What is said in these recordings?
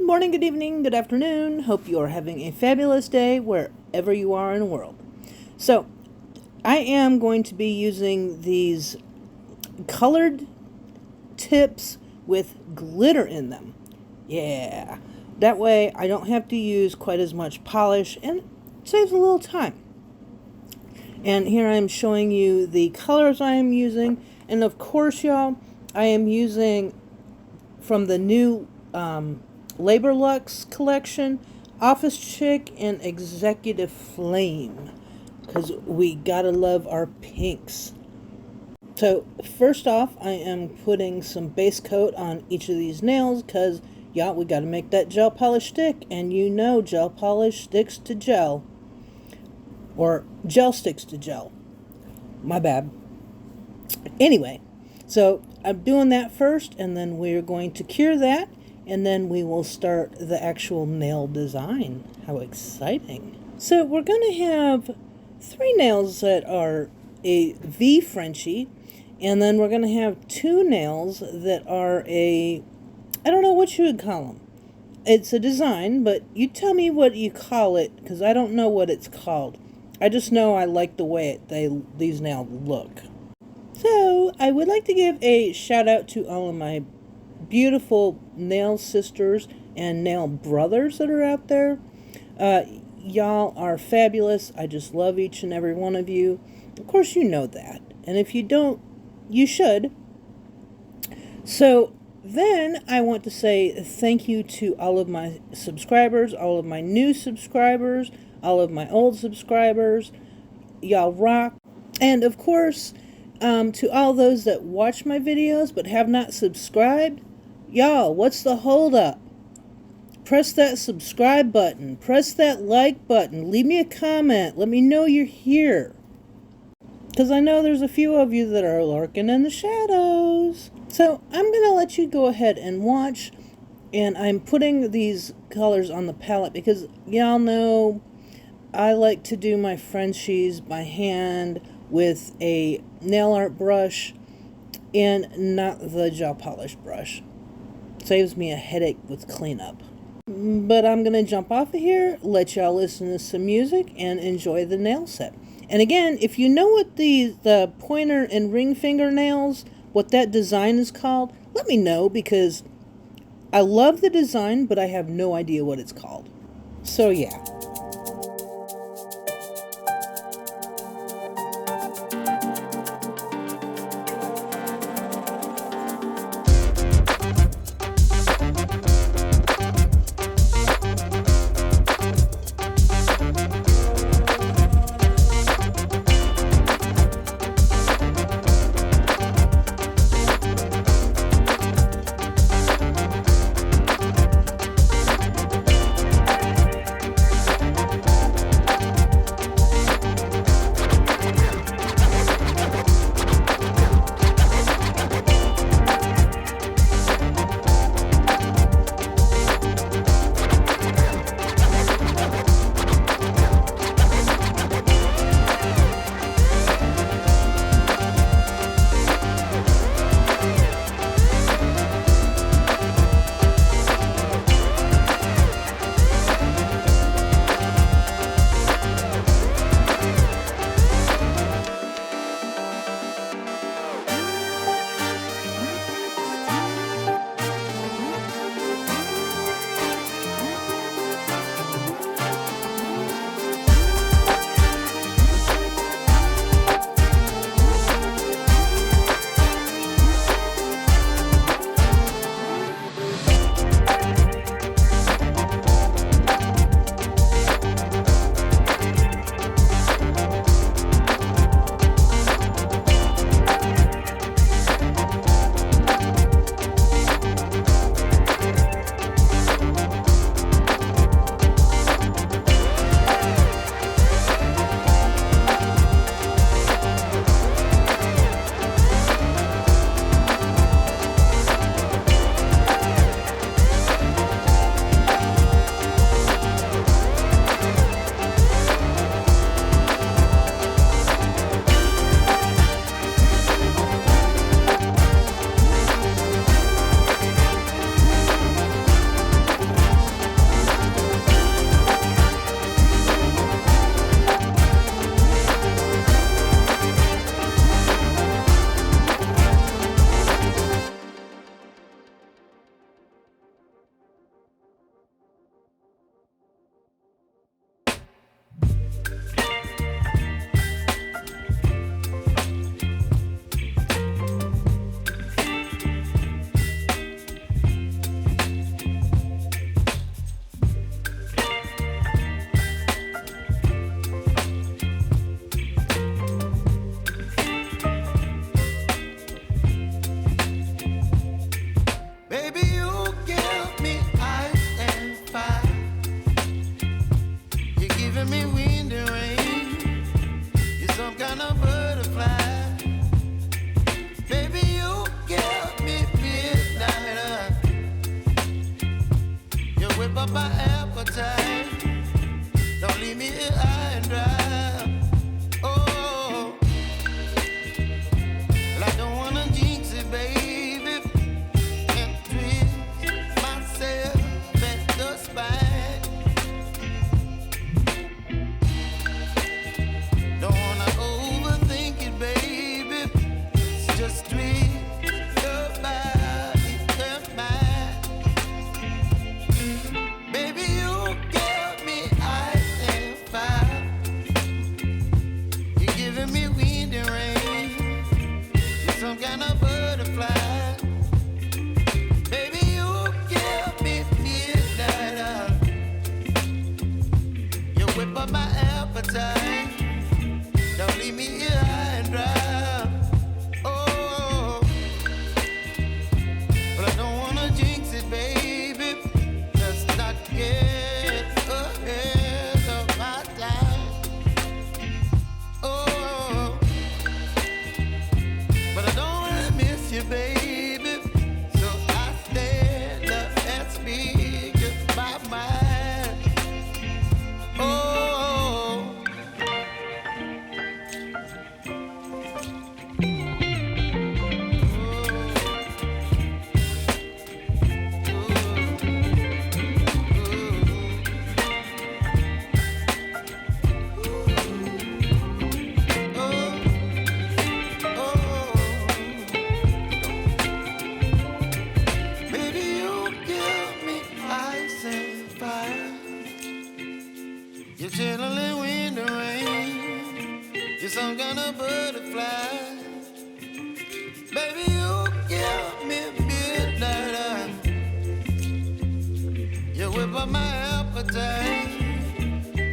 Good morning, good evening, good afternoon. Hope you are having a fabulous day wherever you are in the world. So, I am going to be using these colored tips with glitter in them. Yeah, that way I don't have to use quite as much polish and it saves a little time. And here I'm showing you the colors I am using. And of course, y'all, I am using from the new Labor Lux Collection, Office Chic and Executive Flame, because we gotta love our pinks. So first off, I am putting some base coat on each of these nails because, y'all, we gotta make that gel polish stick, and you know gel polish sticks to gel. Or gel sticks to gel. My bad. Anyway, so I'm doing that first, and then we're going to cure that, and then we will start the actual nail design. How exciting. So we're going to have 3 nails that are a V Frenchie, and then we're going to have 2 nails that are I don't know what you would call them. It's a design, but you tell me what you call it, because I don't know what it's called. I just know I like the way these nails look. So, I would like to give a shout out to all of my beautiful nail sisters and nail brothers that are out there. Y'all are fabulous. I just love each and every one of you. Of course, you know that. And if you don't, you should. So, then I want to say thank you to all of my subscribers, all of my new subscribers, all of my old subscribers. Y'all rock. And of course, to all those that watch my videos but have not subscribed, y'all, what's the hold up? Press that subscribe button. Press that like button. Leave me a comment. Let me know you're here. Because I know there's a few of you that are lurking in the shadows. So I'm going to let you go ahead and watch. And I'm putting these colors on the palette because y'all know I like to do my Frenchies by hand with a nail art brush and not the gel polish brush. Saves me a headache with cleanup. But I'm going to jump off of here, let y'all listen to some music, and enjoy the nail set. And again, if you know what the pointer and ring finger nails, what that design is called, let me know, because I love the design, but I have no idea what it's called. So yeah. whip up my appetite. Don't leave me here high and dry. Oh, well, I don't wanna jinx it, baby, and twist myself at the spine. Don't wanna overthink it, baby. It's just twist your body and mine. Baby, you give me ice and fire. You're giving me wind and rain. You're some kind of butterfly. Baby, you give me midnight. You whip up my appetite. Don't leave me here high and dry. Oh, but I don't wanna jinx it, baby. Let's not get ahead of my time. Oh, but I don't wanna miss you, baby. So I stand up and speak my mind. Oh. Baby, you give me ice and fire. You're channeling wind and rain. You're some kind of butterfly. Baby, you give me midnight. You whip up my appetite.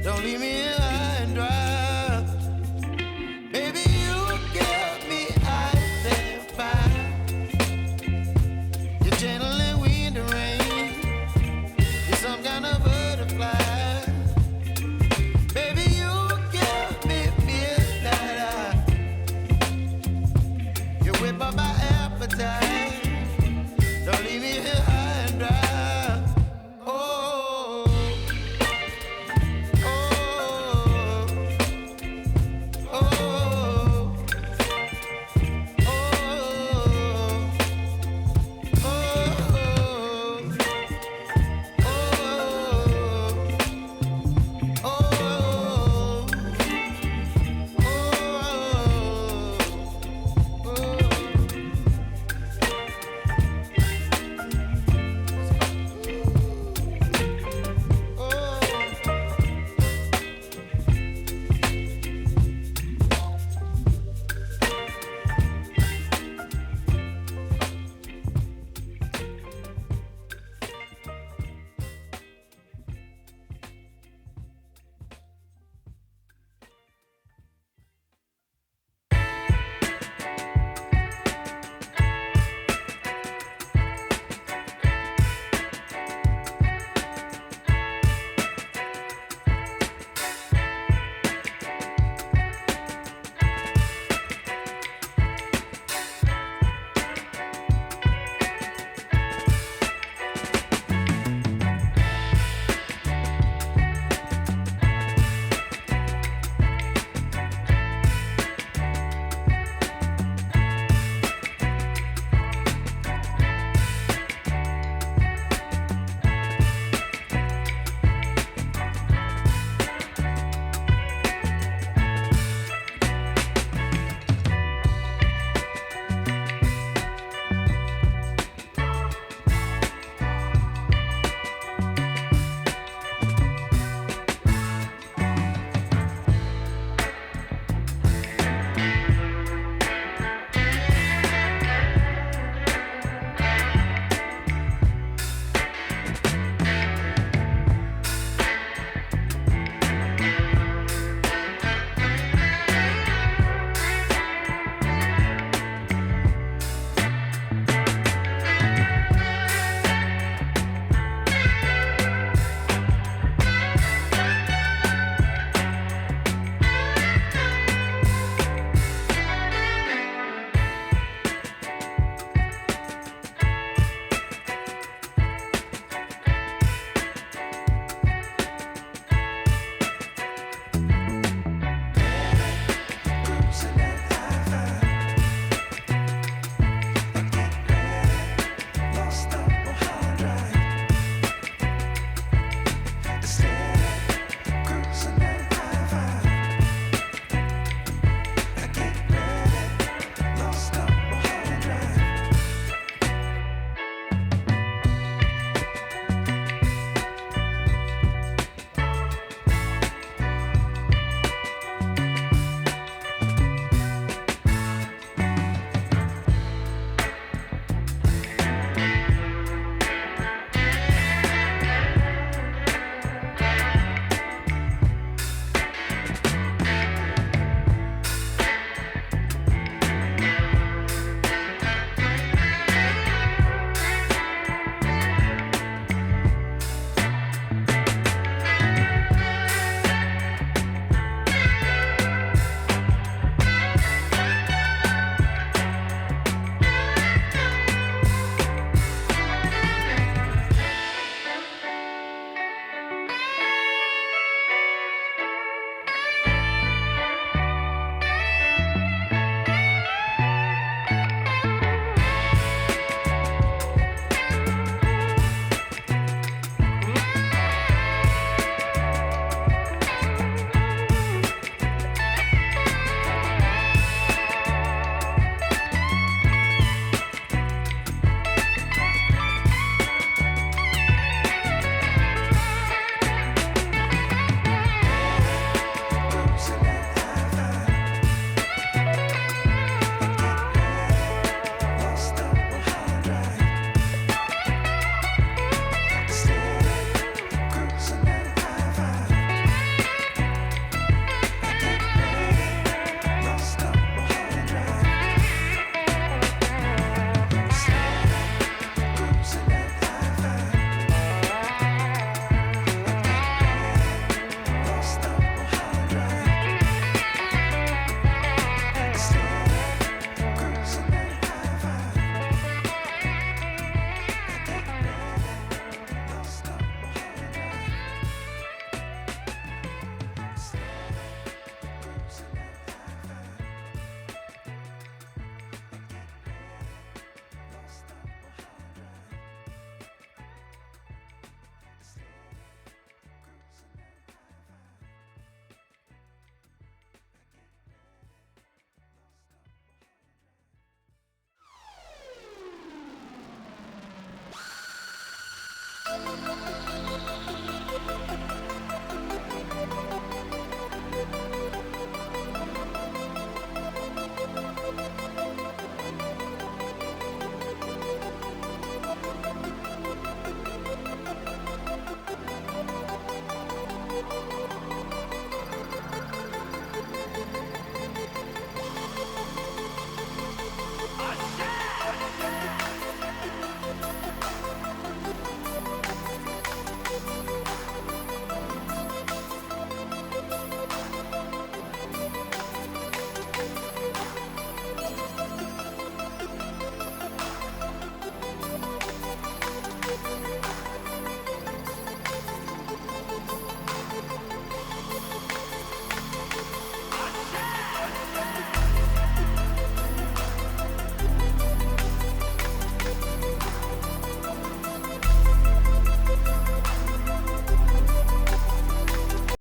Don't leave me here high and dry. Baby, you give me ice and fire. You're channeling wind and rain. You're some kind of butterfly. Baby, you give me midnight. You whip up my appetite. Don't leave me here high and dry. Oh,